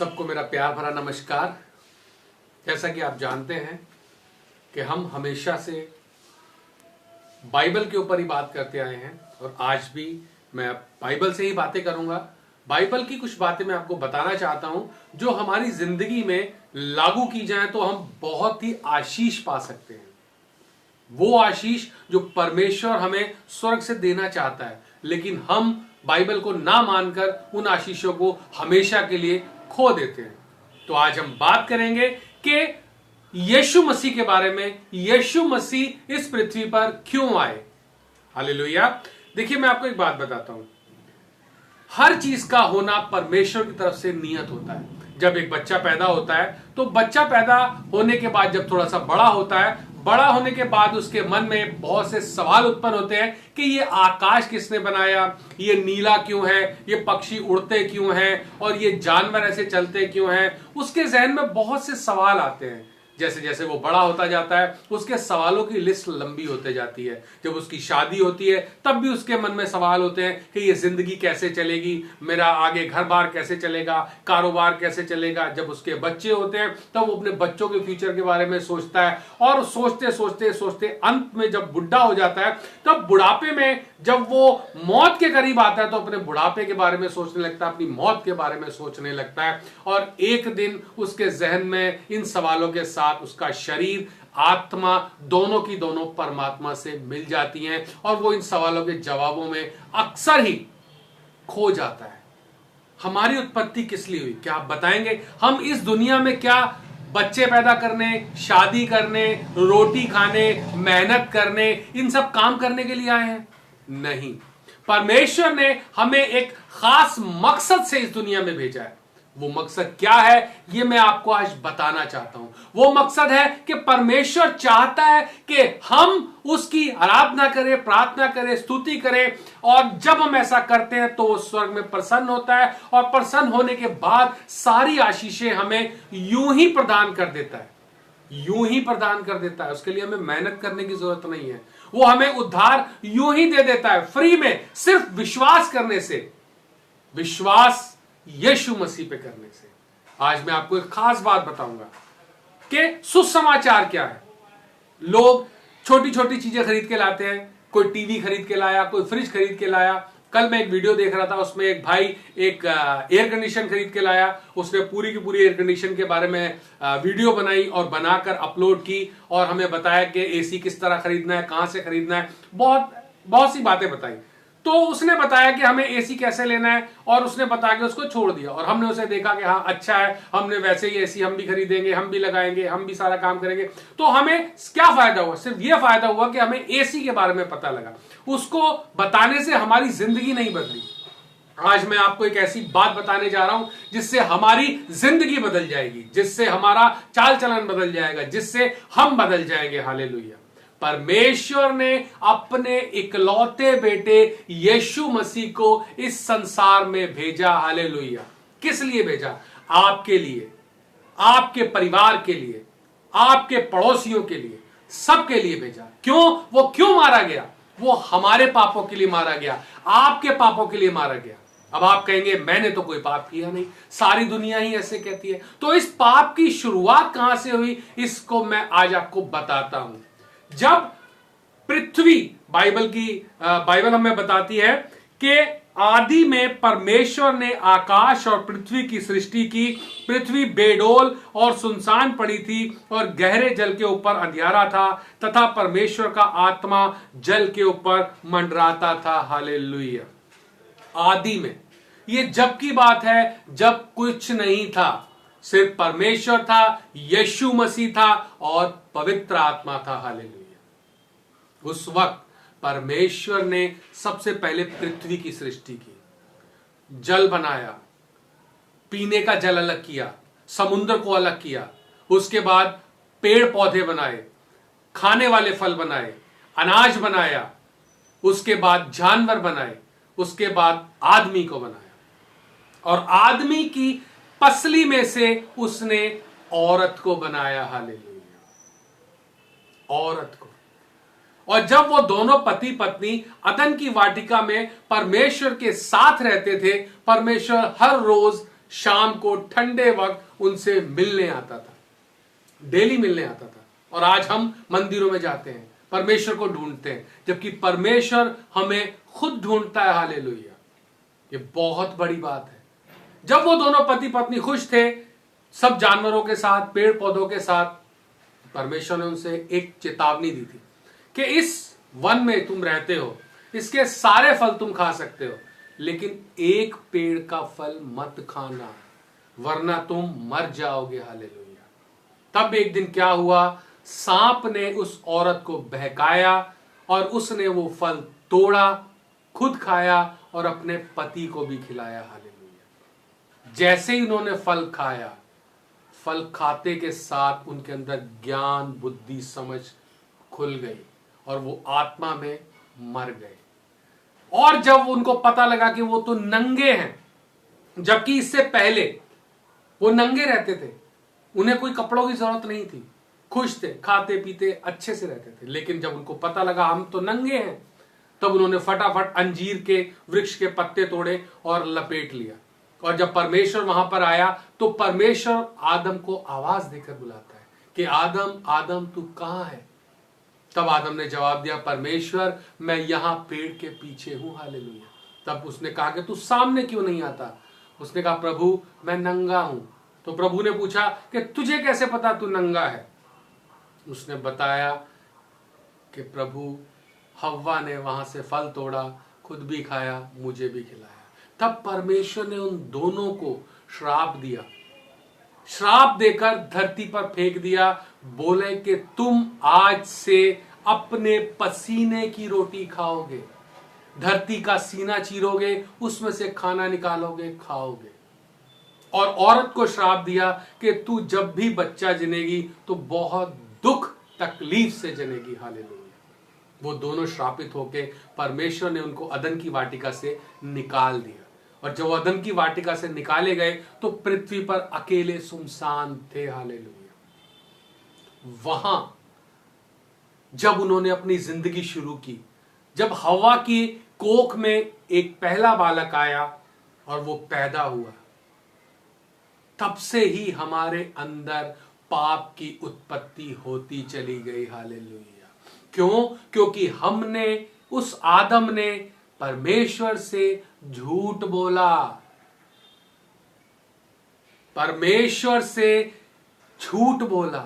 सबको मेरा प्यार भरा नमस्कार। जैसा कि आप जानते हैं कि हम हमेशा से बाइबल के ऊपर ही बात करते आए हैं और आज भी मैं बाइबल से ही बातें करूंगा। बाइबल की कुछ बातें मैं आपको बताना चाहता हूं जो हमारी जिंदगी में लागू की जाए तो हम बहुत ही आशीष पा सकते हैं। वो आशीष जो परमेश्वर हमें स्वर्ग से देना चाहता है, लेकिन हम बाइबल को ना मानकर उन आशीषों को हमेशा के लिए खो देते हैं। तो आज हम बात करेंगे कि यीशु मसीह के बारे में। यीशु मसीह इस पृथ्वी पर क्यों आए। हालेलुया। देखिए, मैं आपको एक बात बताता हूं। हर चीज का होना परमेश्वर की तरफ से नियत होता है। जब एक बच्चा पैदा होता है तो बच्चा पैदा होने के बाद जब थोड़ा सा बड़ा होता है, बड़ा होने के बाद उसके मन में बहुत से सवाल उत्पन्न होते हैं कि ये आकाश किसने बनाया, ये नीला क्यों है, ये पक्षी उड़ते क्यों हैं और ये जानवर ऐसे चलते क्यों हैं। उसके जहन में बहुत से सवाल आते हैं। जैसे जैसे वो बड़ा होता जाता है उसके सवालों की लिस्ट लंबी होते जाती है। जब उसकी शादी होती है तब भी उसके मन में सवाल होते हैं कि ये जिंदगी कैसे चलेगी, मेरा आगे घर बार कैसे चलेगा, कारोबार कैसे चलेगा। जब उसके बच्चे होते हैं तब वो अपने बच्चों के फ्यूचर के बारे में सोचता है और सोचते सोचते सोचते अंत में जब बुढ़ा हो जाता है तब बुढ़ापे में जब वो मौत के करीब आता है तो अपने बुढ़ापे के बारे में सोचने लगता है, अपनी मौत के बारे में सोचने लगता है। और एक दिन उसके जहन में इन सवालों के साथ उसका शरीर आत्मा दोनों की दोनों परमात्मा से मिल जाती हैं और वो इन सवालों के जवाबों में अक्सर ही खो जाता है। हमारी उत्पत्ति किस लिए हुई, क्या आप बताएंगे? हम इस दुनिया में क्या बच्चे पैदा करने, शादी करने, रोटी खाने, मेहनत करने, इन सब काम करने के लिए आए हैं? नहीं। परमेश्वर ने हमें एक खास मकसद से इस दुनिया में भेजा है। वो मकसद क्या है ये मैं आपको आज बताना चाहता हूं। वो मकसद है कि परमेश्वर चाहता है कि हम उसकी आराधना करें, प्रार्थना करें, स्तुति करें। और जब हम ऐसा करते हैं तो वो स्वर्ग में प्रसन्न होता है और प्रसन्न होने के बाद सारी आशीषें हमें यूं ही प्रदान कर देता है, यूं ही प्रदान कर देता है। उसके लिए हमें मेहनत करने की जरूरत नहीं है। वो हमें उद्धार यूं ही दे देता है, फ्री में, सिर्फ विश्वास करने से, विश्वास यीशु मसीह पे करने से। आज मैं आपको एक खास बात बताऊंगा कि सुसमाचार क्या है। लोग छोटी छोटी चीजें खरीद के लाते हैं। कोई टीवी खरीद के लाया, कोई फ्रिज खरीद के लाया। कल मैं एक वीडियो देख रहा था, उसमें एक भाई एक एयर कंडीशन खरीद के लाया। उसने पूरी की पूरी एयर कंडीशन के बारे में वीडियो बनाई और बनाकर अपलोड की और हमें बताया कि एसी किस तरह खरीदना है, कहां से खरीदना है, बहुत सी बातें बताई। तो उसने बताया कि हमें एसी कैसे लेना है और उसने बता के उसको छोड़ दिया। और हमने उसे देखा कि हाँ अच्छा है, हमने वैसे ही एसी हम भी खरीदेंगे, हम भी लगाएंगे, हम भी सारा काम करेंगे। तो हमें क्या फायदा हुआ? सिर्फ यह फायदा हुआ कि हमें एसी के बारे में पता लगा। उसको बताने से हमारी जिंदगी नहीं बदली। आज मैं आपको एक ऐसी बात बताने जा रहा हूं जिससे हमारी जिंदगी बदल जाएगी, जिससे हमारा चाल चलन बदल जाएगा, जिससे हम बदल जाएंगे। हालेलुया। परमेश्वर ने अपने इकलौते बेटे यीशु मसीह को इस संसार में भेजा। हालेलुया। किस लिए भेजा? आपके लिए, आपके परिवार के लिए, आपके पड़ोसियों के लिए, सबके लिए भेजा। क्यों? वो क्यों मारा गया? वो हमारे पापों के लिए मारा गया, आपके पापों के लिए मारा गया। अब आप कहेंगे मैंने तो कोई पाप किया नहीं, सारी दुनिया ही ऐसे कहती है। तो इस पाप की शुरुआत कहां से हुई, इसको मैं आज आपको बताता हूं। जब पृथ्वी, बाइबल हमें बताती है कि आदि में परमेश्वर ने आकाश और पृथ्वी की सृष्टि की। पृथ्वी बेडोल और सुनसान पड़ी थी और गहरे जल के ऊपर अंधियारा था तथा परमेश्वर का आत्मा जल के ऊपर मंडराता था। हालेलुया। आदि में, ये जब की बात है जब कुछ नहीं था, सिर्फ परमेश्वर था, यीशु मसीह था और पवित्र आत्मा था। हालेलुया। उस वक्त परमेश्वर ने सबसे पहले पृथ्वी की सृष्टि की, जल बनाया, पीने का जल अलग किया, समुद्र को अलग किया, उसके बाद पेड़ पौधे बनाए, खाने वाले फल बनाए, अनाज बनाया, उसके बाद जानवर बनाए, उसके बाद आदमी को बनाया और आदमी की पसली में से उसने औरत को बनाया। हालेलुया। औरत को। और जब वो दोनों पति पत्नी अदन की वाटिका में परमेश्वर के साथ रहते थे, परमेश्वर हर रोज शाम को ठंडे वक्त उनसे मिलने आता था, डेली मिलने आता था। और आज हम मंदिरों में जाते हैं, परमेश्वर को ढूंढते हैं, जबकि परमेश्वर हमें खुद ढूंढता है। हालेलुया, ये बहुत बड़ी बात है। जब वो दोनों पति पत्नी खुश थे सब जानवरों के साथ, पेड़ पौधों के साथ, परमेश्वर ने उनसे एक चेतावनी दी थी कि इस वन में तुम रहते हो, इसके सारे फल तुम खा सकते हो, लेकिन एक पेड़ का फल मत खाना वरना तुम मर जाओगे। हालेलुया। तब एक दिन क्या हुआ, सांप ने उस औरत को बहकाया और उसने वो फल तोड़ा, खुद खाया और अपने पति को भी खिलाया। हालेलुया। जैसे ही उन्होंने फल खाया, फल खाते के साथ उनके अंदर ज्ञान, बुद्धि, समझ खुल गई और वो आत्मा में मर गए। और जब उनको पता लगा कि वो तो नंगे हैं, जबकि इससे पहले वो नंगे रहते थे, उन्हें कोई कपड़ों की जरूरत नहीं थी, खुश थे, खाते पीते अच्छे से रहते थे, लेकिन जब उनको पता लगा हम तो नंगे हैं, तब उन्होंने फटाफट अंजीर के वृक्ष के पत्ते तोड़े और लपेट लिया। और जब परमेश्वर वहां पर आया तो परमेश्वर आदम को आवाज देकर बुलाता है कि आदम, आदम तू कहां है? तब आदम ने जवाब दिया, परमेश्वर मैं यहां पेड़ के पीछे हूं। हालेलुया। तब उसने कहा कि तू सामने क्यों नहीं आता? उसने कहा, प्रभु मैं नंगा हूं। तो प्रभु ने पूछा कि तुझे कैसे पता तू नंगा है? उसने बताया कि प्रभु हव्वा ने वहां से फल तोड़ा, खुद भी खाया, मुझे भी खिलाया। तब परमेश्वर ने उन दोनों को श्राप दिया, श्राप देकर धरती पर फेंक दिया, बोले कि तुम आज से अपने पसीने की रोटी खाओगे, धरती का सीना चीरोगे, उसमें से खाना निकालोगे, खाओगे। और औरत को श्राप दिया कि तू जब भी बच्चा जनेगी तो बहुत दुख तकलीफ से जनेगी। हालेलुया। वो दोनों श्रापित होके परमेश्वर ने उनको अदन की वाटिका से निकाल दिया। और जब अदन की वाटिका से निकाले गए तो पृथ्वी पर अकेले सुनसान थे। हालेलुया। वहां जब उन्होंने अपनी जिंदगी शुरू की, जब हवा की कोख में एक पहला बालक आया और वो पैदा हुआ, तब से ही हमारे अंदर पाप की उत्पत्ति होती चली गई। हालेलुया। क्यों? क्योंकि हमने, उस आदम ने परमेश्वर से झूठ बोला, परमेश्वर से झूठ बोला।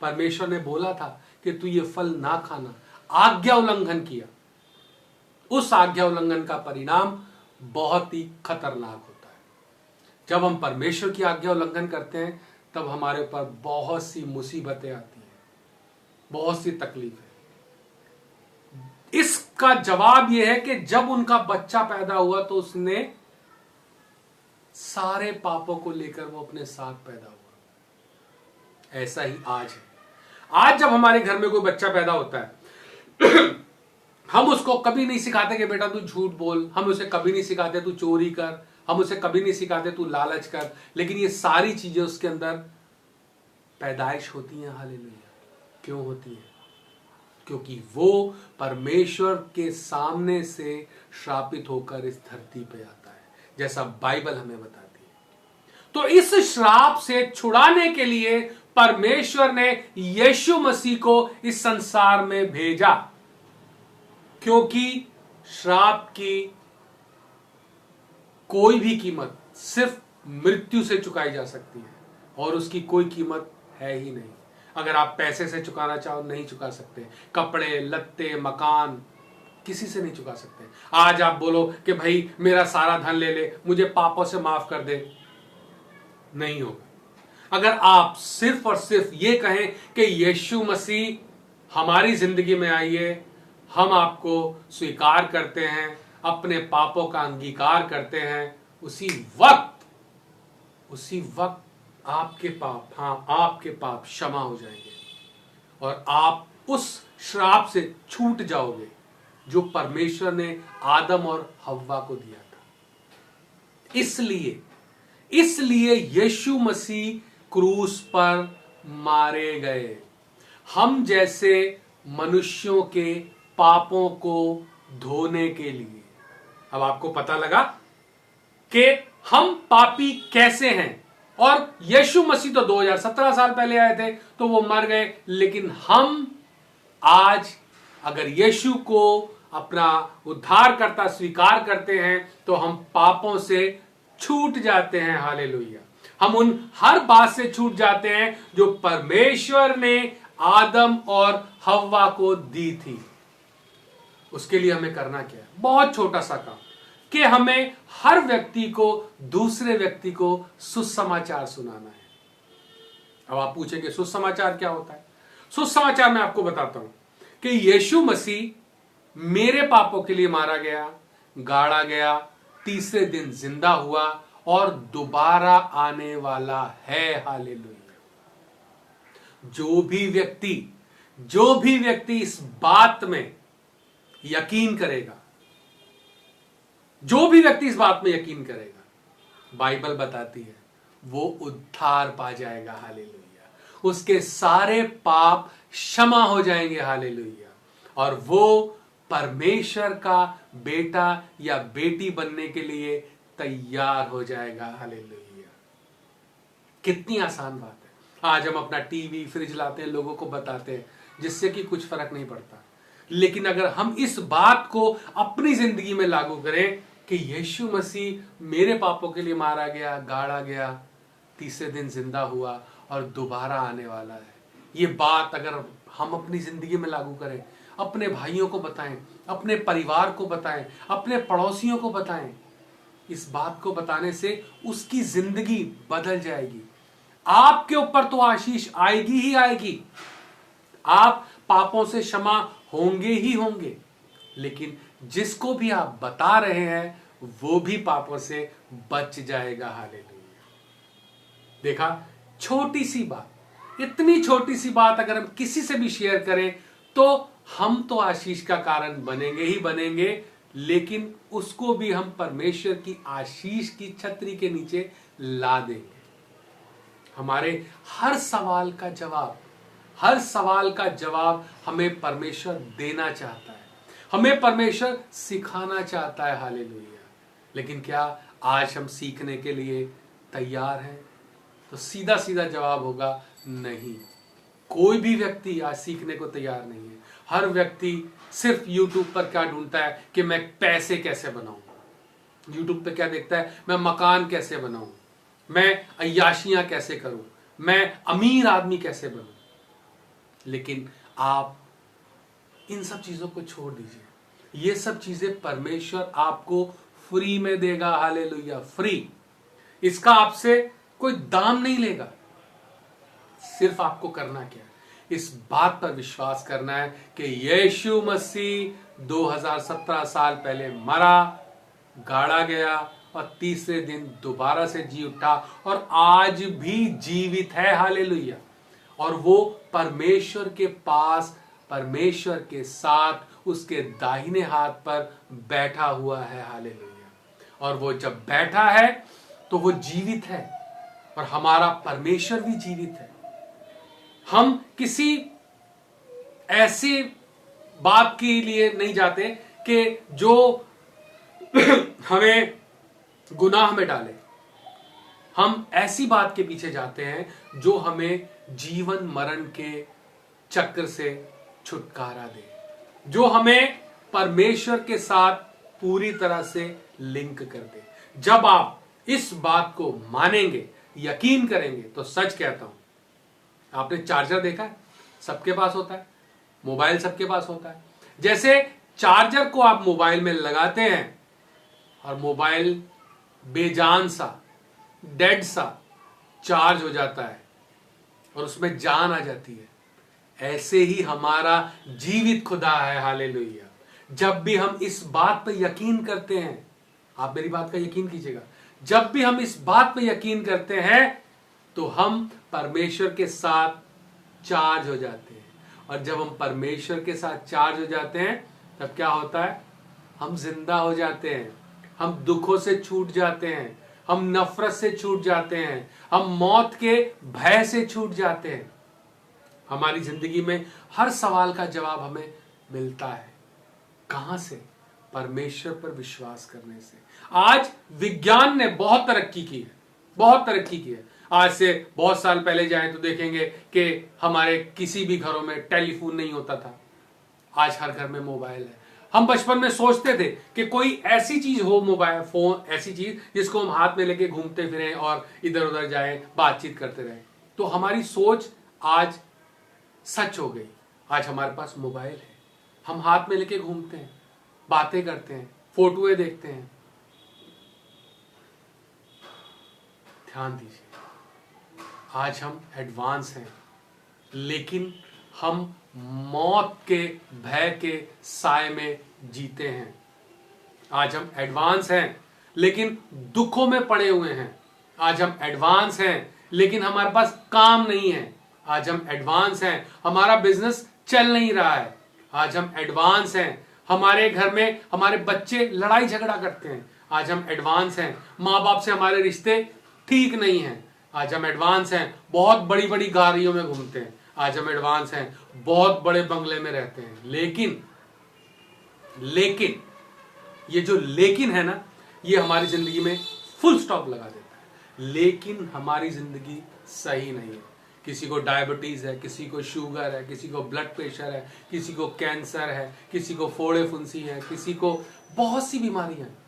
परमेश्वर ने बोला था कि तू ये फल ना खाना, आज्ञा उल्लंघन किया। उस आज्ञा उल्लंघन का परिणाम बहुत ही खतरनाक होता है। जब हम परमेश्वर की आज्ञा उल्लंघन करते हैं तब हमारे ऊपर बहुत सी मुसीबतें आती हैं, बहुत सी तकलीफें। इसका जवाब यह है कि जब उनका बच्चा पैदा हुआ तो उसने सारे पापों को लेकर वो अपने साथ पैदा हुआ। ऐसा ही आज है। आज जब हमारे घर में कोई बच्चा पैदा होता है हम उसको कभी नहीं सिखाते कि बेटा तू झूठ बोल, हम उसे कभी नहीं सिखाते तू चोरी कर, हम उसे कभी नहीं सिखाते तू लालच कर, लेकिन ये सारी चीजें उसके अंदर पैदाइश होती हैं। हालेलुया। क्यों होती है? क्योंकि वो परमेश्वर के सामने से श्रापित होकर इस धरती पे आता है, जैसा बाइबल हमें बताती है। तो इस श्राप से छुड़ाने के लिए परमेश्वर ने यीशु मसीह को इस संसार में भेजा, क्योंकि श्राप की कोई भी कीमत सिर्फ मृत्यु से चुकाई जा सकती है और उसकी कोई कीमत है ही नहीं। अगर आप पैसे से चुकाना चाहो नहीं चुका सकते, कपड़े लत्ते मकान किसी से नहीं चुका सकते। आज आप बोलो कि भाई मेरा सारा धन ले ले, मुझे पापों से माफ कर दे, नहीं होगा। अगर आप सिर्फ और सिर्फ ये कहें कि यीशु मसीह हमारी जिंदगी में आइए, हम आपको स्वीकार करते हैं, अपने पापों का अंगीकार करते हैं, उसी वक्त आपके पाप, हाँ आपके पाप क्षमा हो जाएंगे और आप उस श्राप से छूट जाओगे जो परमेश्वर ने आदम और हव्वा को दिया था। इसलिए यीशु मसीह क्रूस पर मारे गए, हम जैसे मनुष्यों के पापों को धोने के लिए। अब आपको पता लगा कि हम पापी कैसे हैं। और यीशु मसीह तो 2017 साल पहले आए थे, तो वो मर गए, लेकिन हम आज अगर यीशु को अपना उद्धारकर्ता स्वीकार करते हैं तो हम पापों से छूट जाते हैं। हालेलुया। हम उन हर बात से छूट जाते हैं जो परमेश्वर ने आदम और हव्वा को दी थी। उसके लिए हमें करना क्या है? बहुत छोटा सा काम, कि हमें हर व्यक्ति को, दूसरे व्यक्ति को सुसमाचार सुनाना है। अब आप पूछेंगे सुसमाचार क्या होता है? सुसमाचार मैं आपको बताता हूं कि यीशु मसीह मेरे पापों के लिए मारा गया, गाड़ा गया, तीसरे दिन जिंदा हुआ और दोबारा आने वाला है। हालेलुया। जो भी व्यक्ति इस बात में यकीन करेगा, जो भी व्यक्ति इस बात में यकीन करेगा, बाइबल बताती है वो उद्धार पा जाएगा। हालेलुया। उसके सारे पाप क्षमा हो जाएंगे। हालेलुया। और वो परमेश्वर का बेटा या बेटी बनने के लिए तैयार हो जाएगा। हालेलुया। कितनी आसान बात है। आज हम अपना टीवी, फ्रिज लाते हैं, लोगों को बताते हैं, जिससे कि कुछ फर्क नहीं पड़ता। लेकिन अगर हम इस बात को अपनी जिंदगी में लागू करें कि यीशु मसीह मेरे पापों के लिए मारा गया, गाड़ा गया, तीसरे दिन जिंदा हुआ और दोबारा आने वाला है, ये बात अगर हम अपनी जिंदगी में लागू करें, अपने भाइयों को बताएं, अपने परिवार को बताएं, अपने पड़ोसियों को बताएं, इस बात को बताने से उसकी जिंदगी बदल जाएगी। आपके ऊपर तो आशीष आएगी ही आएगी, आप पापों से क्षमा होंगे ही होंगे, लेकिन जिसको भी आप बता रहे हैं वो भी पापों से बच जाएगा। हालेलुया। देखा, छोटी सी बात, इतनी छोटी सी बात अगर हम किसी से भी शेयर करें तो हम तो आशीष का कारण बनेंगे ही बनेंगे, लेकिन उसको भी हम परमेश्वर की आशीष की छतरी के नीचे ला देंगे। हमारे हर सवाल का जवाब हमें परमेश्वर देना चाहता है, हमें परमेश्वर सिखाना चाहता है। हालेलुया। लेकिन क्या आज हम सीखने के लिए तैयार हैं? तो सीधा सीधा जवाब होगा नहीं। कोई भी व्यक्ति आज सीखने को तैयार नहीं है। हर व्यक्ति सिर्फ YouTube पर क्या ढूंढता है कि मैं पैसे कैसे बनाऊं। YouTube पे क्या देखता है? मैं मकान कैसे बनाऊं, मैं अय्याशियां कैसे करूं, मैं अमीर आदमी कैसे बनूं। लेकिन आप इन सब चीजों को छोड़ दीजिए। ये सब चीजें परमेश्वर आपको फ्री में देगा। हालेलुया। फ्री। इसका आपसे कोई दाम नहीं लेगा। सिर्फ आपको करना क्या है? इस बात पर विश्वास करना है कि यीशु मसीह 2017 साल पहले मरा, गाड़ा गया और तीसरे दिन दोबारा से जी उठा और आज भी जीवित है। हालेलुया। और वो परमेश्वर के पास, परमेश्वर के साथ उसके दाहिने हाथ पर बैठा हुआ है। हालेलुया। और वो जब बैठा है तो वो जीवित है और हमारा परमेश्वर भी जीवित है। हम किसी ऐसी बात के लिए नहीं जाते कि जो हमें गुनाह में डाले। हम ऐसी बात के पीछे जाते हैं जो हमें जीवन मरण के चक्र से छुटकारा दे, जो हमें परमेश्वर के साथ पूरी तरह से लिंक कर दे। जब आप इस बात को मानेंगे, यकीन करेंगे, तो सच कहता हूं, आपने चार्जर देखा है? सबके पास होता है। मोबाइल सबके पास होता है। जैसे चार्जर को आप मोबाइल में लगाते हैं और मोबाइल बेजान सा, डेड सा चार्ज हो जाता है और उसमें जान आ जाती है, ऐसे ही हमारा जीवित खुदा है। हालेलुया। जब भी हम इस बात पर यकीन करते हैं, आप मेरी बात का यकीन कीजिएगा, जब भी हम इस बात पर यकीन करते हैं तो हम परमेश्वर के साथ चार्ज हो जाते हैं। और जब हम परमेश्वर के साथ चार्ज हो जाते हैं तब क्या होता है? हम जिंदा हो जाते हैं, हम दुखों से छूट जाते हैं, हम नफरत से छूट जाते हैं, हम मौत के भय से छूट जाते हैं। हमारी जिंदगी में हर सवाल का जवाब हमें मिलता है। कहां से? परमेश्वर पर विश्वास करने से। आज विज्ञान ने बहुत तरक्की की है, बहुत तरक्की की है। आज से बहुत साल पहले जाएं तो देखेंगे कि हमारे किसी भी घरों में टेलीफोन नहीं होता था, आज हर घर में मोबाइल है। हम बचपन में सोचते थे कि कोई ऐसी चीज हो, मोबाइल फोन ऐसी चीज जिसको हम हाथ में लेके घूमते फिरें और इधर उधर जाएं, बातचीत करते रहें। तो हमारी सोच आज सच हो गई। आज हमारे पास मोबाइल है, हम हाथ में लेके घूमते हैं, बातें करते हैं, फोटोएं देखते हैं। ध्यान दीजिए, आज हम एडवांस हैं, लेकिन हम मौत के भय के साए में जीते हैं। आज हम एडवांस हैं लेकिन दुखों में पड़े हुए हैं। आज हम एडवांस हैं लेकिन हमारे पास काम नहीं है। आज हम एडवांस हैं, हमारा बिजनेस चल नहीं रहा है। आज हम एडवांस हैं, हमारे घर में हमारे बच्चे लड़ाई झगड़ा करते हैं। आज हम एडवांस हैं, माँ बाप से हमारे रिश्ते ठीक नहीं हैं। आज हम एडवांस हैं, बहुत बड़ी बड़ी गाड़ियों में घूमते हैं। आज हम एडवांस हैं, बहुत बड़े बंगले में रहते हैं। लेकिन ये जो लेकिन है ना, ये हमारी जिंदगी में फुल स्टॉप लगा देता है। लेकिन हमारी जिंदगी सही नहीं है। किसी को डायबिटीज है, किसी को शुगर है, किसी को ब्लड प्रेशर है, किसी को कैंसर है, किसी को फोड़े फुंसी है, किसी को बहुत सी बीमारियां हैं।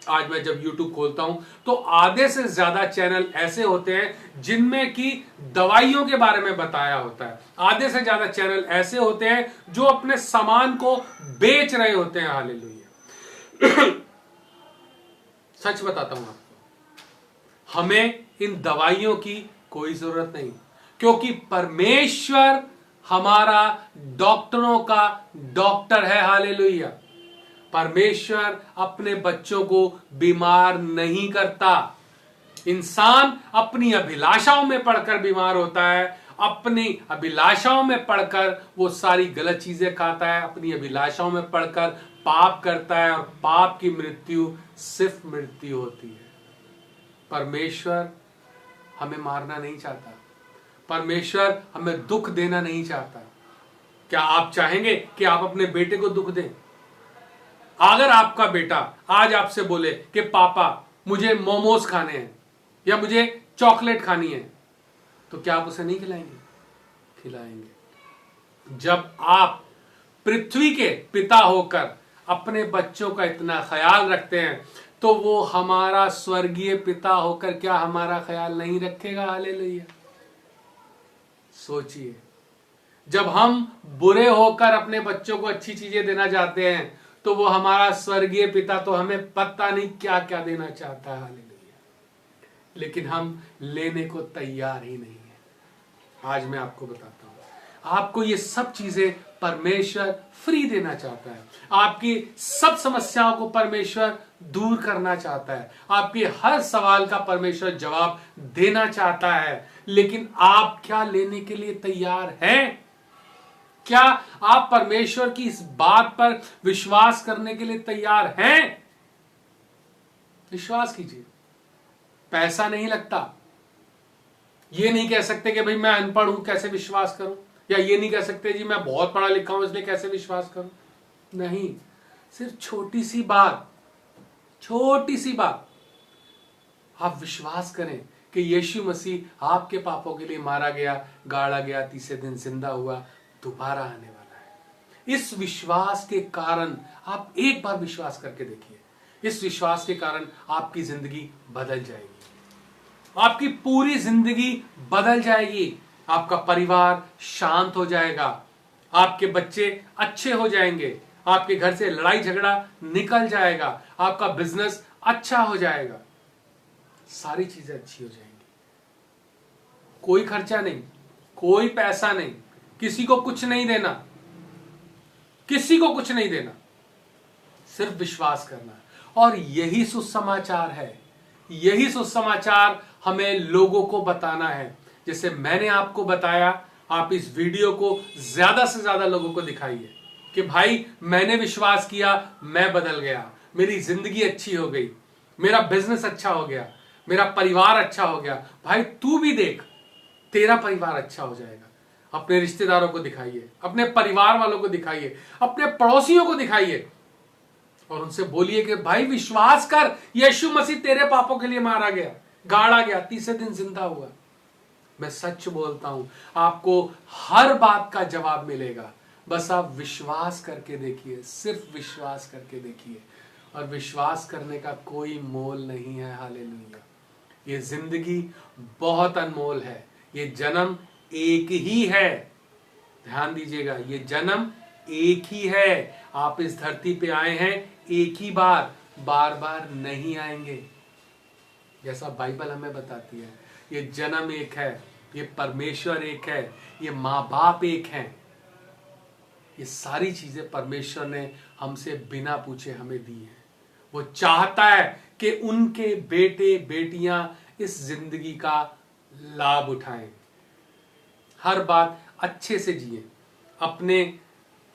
आज मैं जब YouTube खोलता हूं तो आधे से ज्यादा चैनल ऐसे होते हैं जिनमें कि दवाइयों के बारे में बताया होता है। आधे से ज्यादा चैनल ऐसे होते हैं जो अपने सामान को बेच रहे होते हैं। हालेलुया। सच बताता हूं आपको, हमें इन दवाइयों की कोई जरूरत नहीं, क्योंकि परमेश्वर हमारा डॉक्टरों का डॉक्टर है। हालेलुया। परमेश्वर अपने बच्चों को बीमार नहीं करता। इंसान अपनी अभिलाषाओं में पड़कर बीमार होता है। अपनी अभिलाषाओं में पड़कर वो सारी गलत चीजें खाता है, अपनी अभिलाषाओं में पड़कर पाप करता है, और पाप की मृत्यु सिर्फ मृत्यु होती है। परमेश्वर हमें मारना नहीं चाहता, परमेश्वर हमें दुख देना नहीं चाहता। क्या आप चाहेंगे कि आप अपने बेटे को दुख दें? अगर आपका बेटा आज आपसे बोले कि पापा मुझे मोमोज खाने हैं या मुझे चॉकलेट खानी है, तो क्या आप उसे नहीं खिलाएंगे? खिलाएंगे। जब आप पृथ्वी के पिता होकर अपने बच्चों का इतना ख्याल रखते हैं, तो वो हमारा स्वर्गीय पिता होकर क्या हमारा ख्याल नहीं रखेगा? हालेलुया। सोचिए, जब हम बुरे होकर अपने बच्चों को अच्छी चीजें देना चाहते हैं, तो वो हमारा स्वर्गीय पिता तो हमें पता नहीं क्या क्या देना चाहता है। हालेलुया। लेकिन हम लेने को तैयार ही नहीं है। आज मैं आपको बताता हूं, आपको ये सब चीजें परमेश्वर फ्री देना चाहता है। आपकी सब समस्याओं को परमेश्वर दूर करना चाहता है। आपके हर सवाल का परमेश्वर जवाब देना चाहता है। लेकिन आप क्या लेने के लिए तैयार हैं? क्या आप परमेश्वर की इस बात पर विश्वास करने के लिए तैयार हैं? विश्वास कीजिए, पैसा नहीं लगता। ये नहीं कह सकते कि भाई मैं अनपढ़ हूं कैसे विश्वास करूं, या ये नहीं कह सकते जी मैं बहुत पढ़ा लिखा हूं इसलिए कैसे विश्वास करूं। नहीं, सिर्फ छोटी सी बात आप विश्वास करें कि यीशु मसीह आपके पापों के लिए मारा गया, गाड़ा गया, तीसरे दिन जिंदा हुआ, दोबारा आने वाला है। इस विश्वास के कारण आप एक बार विश्वास करके देखिए, इस विश्वास के कारण आपकी जिंदगी बदल जाएगी। आपकी पूरी जिंदगी बदल जाएगी। आपका परिवार शांत हो जाएगा, आपके बच्चे अच्छे हो जाएंगे, आपके घर से लड़ाई झगड़ा निकल जाएगा, आपका बिजनेस अच्छा हो जाएगा, सारी चीजें अच्छी हो जाएंगी। कोई खर्चा नहीं, कोई पैसा नहीं, किसी को कुछ नहीं देना, किसी को कुछ नहीं देना, सिर्फ विश्वास करना। और यही सुसमाचार है, यही सुसमाचार हमें लोगों को बताना है। जैसे मैंने आपको बताया, आप इस वीडियो को ज्यादा से ज्यादा लोगों को दिखाइए कि भाई मैंने विश्वास किया, मैं बदल गया, मेरी जिंदगी अच्छी हो गई, मेरा बिजनेस अच्छा हो गया, मेरा परिवार अच्छा हो गया। भाई तू भी देख, तेरा परिवार अच्छा हो जाएगा। अपने रिश्तेदारों को दिखाइए, अपने परिवार वालों को दिखाइए, अपने पड़ोसियों को दिखाइए और उनसे बोलिए कि भाई विश्वास कर, यीशु मसीह तेरे पापों के लिए मारा गया, गाड़ा गया, तीसरे दिन जिंदा हुआ। मैं सच बोलता हूं, आपको हर बात का जवाब मिलेगा, बस आप विश्वास करके देखिए, सिर्फ विश्वास करके देखिए। और विश्वास करने का कोई मोल नहीं है। हालेलुया। ये जिंदगी बहुत अनमोल है। ये जन्म एक ही है। ध्यान दीजिएगा, ये जन्म एक ही है। आप इस धरती पे आए हैं एक ही बार, बार बार नहीं आएंगे, जैसा बाइबल हमें बताती है। ये जन्म एक है, ये परमेश्वर एक है, ये माँ बाप एक हैं। ये सारी चीजें परमेश्वर ने हमसे बिना पूछे हमें दी हैं। वो चाहता है कि उनके बेटे बेटियां इस जिंदगी का लाभ उठाएं, हर बात अच्छे से जिए, अपने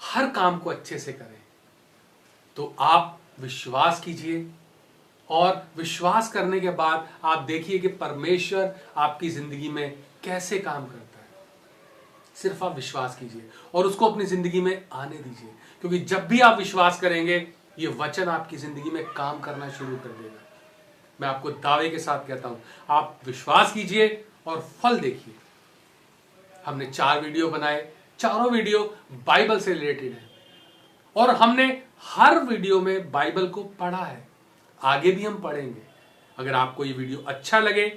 हर काम को अच्छे से करें। तो आप विश्वास कीजिए, और विश्वास करने के बाद आप देखिए कि परमेश्वर आपकी जिंदगी में कैसे काम करता है। सिर्फ आप विश्वास कीजिए और उसको अपनी जिंदगी में आने दीजिए, क्योंकि जब भी आप विश्वास करेंगे ये वचन आपकी जिंदगी में काम करना शुरू कर देगा। मैं आपको दावे के साथ कहता हूं, आप विश्वास कीजिए और फल देखिए। हमने 4 वीडियो बनाए, चारों वीडियो बाइबल से रिलेटेड है, और हमने हर वीडियो में बाइबल को पढ़ा है, आगे भी हम पढ़ेंगे। अगर आपको ये वीडियो अच्छा लगे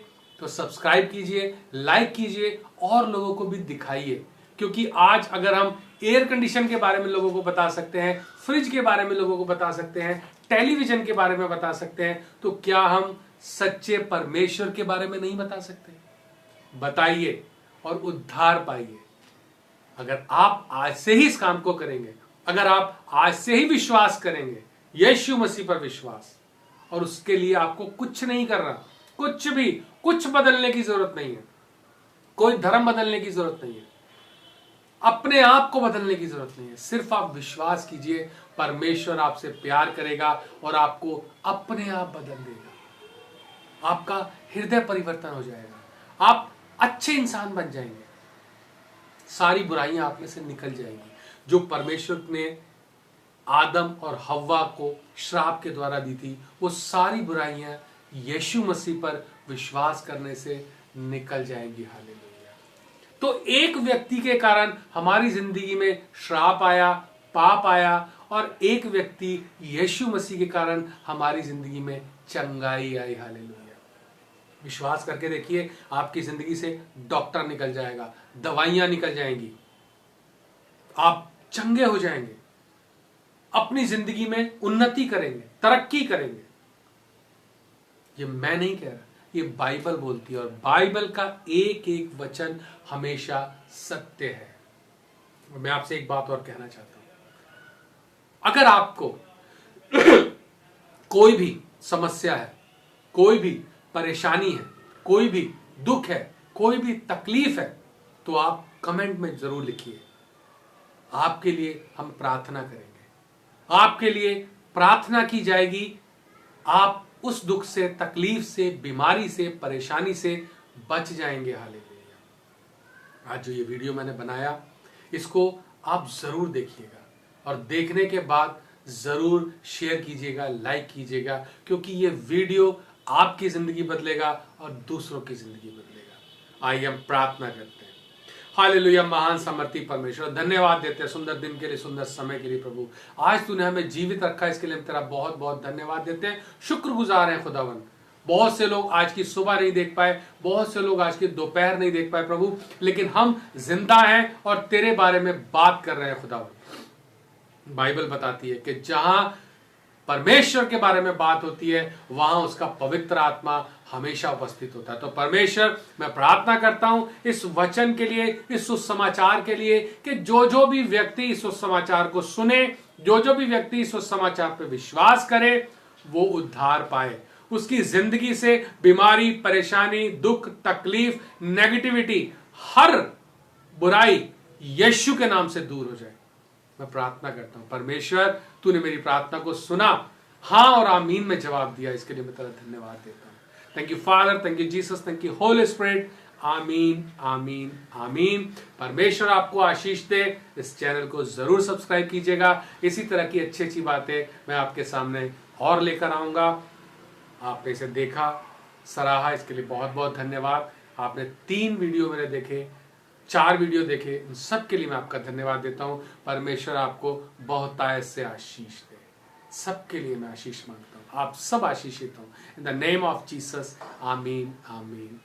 तो सब्सक्राइब कीजिए, लाइक कीजिए और लोगों को भी दिखाइए, क्योंकि आज अगर हम एयर कंडीशन के बारे में लोगों को बता सकते हैं, फ्रिज के बारे में लोगों को बता सकते हैं, टेलीविजन के बारे में बता सकते हैं, तो क्या हम सच्चे परमेश्वर के बारे में नहीं बता सकते? बताइए और उद्धार पाइए। अगर आप आज से ही इस काम को करेंगे, अगर आप आज से ही विश्वास करेंगे, यीशु मसीह पर विश्वास, और उसके लिए आपको कुछ नहीं करना, कुछ बदलने की जरूरत नहीं है, कोई धर्म बदलने की जरूरत नहीं है, अपने आप को बदलने की जरूरत नहीं है। सिर्फ आप विश्वास कीजिए, परमेश्वर आपसे प्यार करेगा और आपको अपने आप बदल देगा। आपका हृदय परिवर्तन हो जाएगा, आप अच्छे इंसान बन जाएंगे, सारी बुराइयां आप में से निकल जाएंगी। जो परमेश्वर ने आदम और हव्वा को श्राप के द्वारा दी थी, वो सारी बुराइयां यीशु मसीह पर विश्वास करने से निकल जाएंगी। हालेलुया। तो एक व्यक्ति के कारण हमारी जिंदगी में श्राप आया, पाप आया, और एक व्यक्ति यीशु मसीह के कारण हमारी जिंदगी में चंगाई आई। हालेलुया। विश्वास करके देखिए, आपकी जिंदगी से डॉक्टर निकल जाएगा, दवाइयां निकल जाएंगी, आप चंगे हो जाएंगे, अपनी जिंदगी में उन्नति करेंगे, तरक्की करेंगे। ये मैं नहीं कह रहा, ये बाइबल बोलती है, और बाइबल का एक एक वचन हमेशा सत्य है। मैं आपसे एक बात और कहना चाहता हूं, अगर आपको कोई भी समस्या है, कोई भी परेशानी है, कोई भी दुख है, कोई भी तकलीफ है, तो आप कमेंट में जरूर लिखिए। आपके लिए हम प्रार्थना करेंगे, आपके लिए प्रार्थना की जाएगी। आप उस दुख से, तकलीफ से, बीमारी से, परेशानी से बच जाएंगे। हालेलुया। आज जो ये वीडियो मैंने बनाया, इसको आप जरूर देखिएगा, और देखने के बाद जरूर शेयर कीजिएगा, लाइक कीजिएगा, क्योंकि ये वीडियो आपकी जिंदगी बदलेगा और दूसरों की जिंदगी बदलेगा। आइए हम प्रार्थना करते हैं। हालेलुया। महान सामर्थी परमेश्वर, धन्यवाद देते हैं सुंदर दिन के लिए, सुंदर समय के लिए। प्रभु, आज तूने हमें जीवित रखा, इसके लिए हम तेरा बहुत बहुत धन्यवाद देते हैं, शुक्रगुजार हैं खुदावन। बहुत से लोग आज की सुबह नहीं देख पाए, बहुत से लोग आज की दोपहर नहीं देख पाए प्रभु, लेकिन हम जिंदा हैं और तेरे बारे में बात कर रहे हैं खुदावन। बाइबल बताती है कि जहां परमेश्वर के बारे में बात होती है, वहां उसका पवित्र आत्मा हमेशा उपस्थित होता है। तो परमेश्वर, मैं प्रार्थना करता हूं इस वचन के लिए, इस सुसमाचार के लिए, कि जो जो भी व्यक्ति इस सुसमाचार को सुने, जो जो भी व्यक्ति इस सुसमाचार पर विश्वास करे, वो उद्धार पाए, उसकी जिंदगी से बीमारी, परेशानी, दुख, तकलीफ, नेगेटिविटी, हर बुराई यीशु के नाम से दूर हो जाए। मैं प्रार्थना करता हूं परमेश्वर, तूने मेरी प्रार्थना को सुना, हां और आमीन में जवाब दिया, इसके लिए मैं तेरा धन्यवाद देता हूं। Thank you father, thank you Jesus, thank you Holi spirit. आमीन आमीन आमीन। परमेश्वर आपको आशीष दे। इस चैनल को जरूर सब्सक्राइब कीजिएगा। इसी तरह की अच्छी अच्छी बातें मैं आपके सामने और लेकर आऊंगा। आपने इसे देखा, सराहा, इसके लिए बहुत बहुत धन्यवाद। आपने 3 वीडियो मेरे देखे, 4 वीडियो देखे, इन सब के लिए मैं आपका धन्यवाद देता हूं। परमेश्वर आपको बहुतायत से आशीष दे। सबके लिए मैं आशीष मांगता हूं। आप सब आशीषित हो। In the name of Jesus, आमीन आमीन।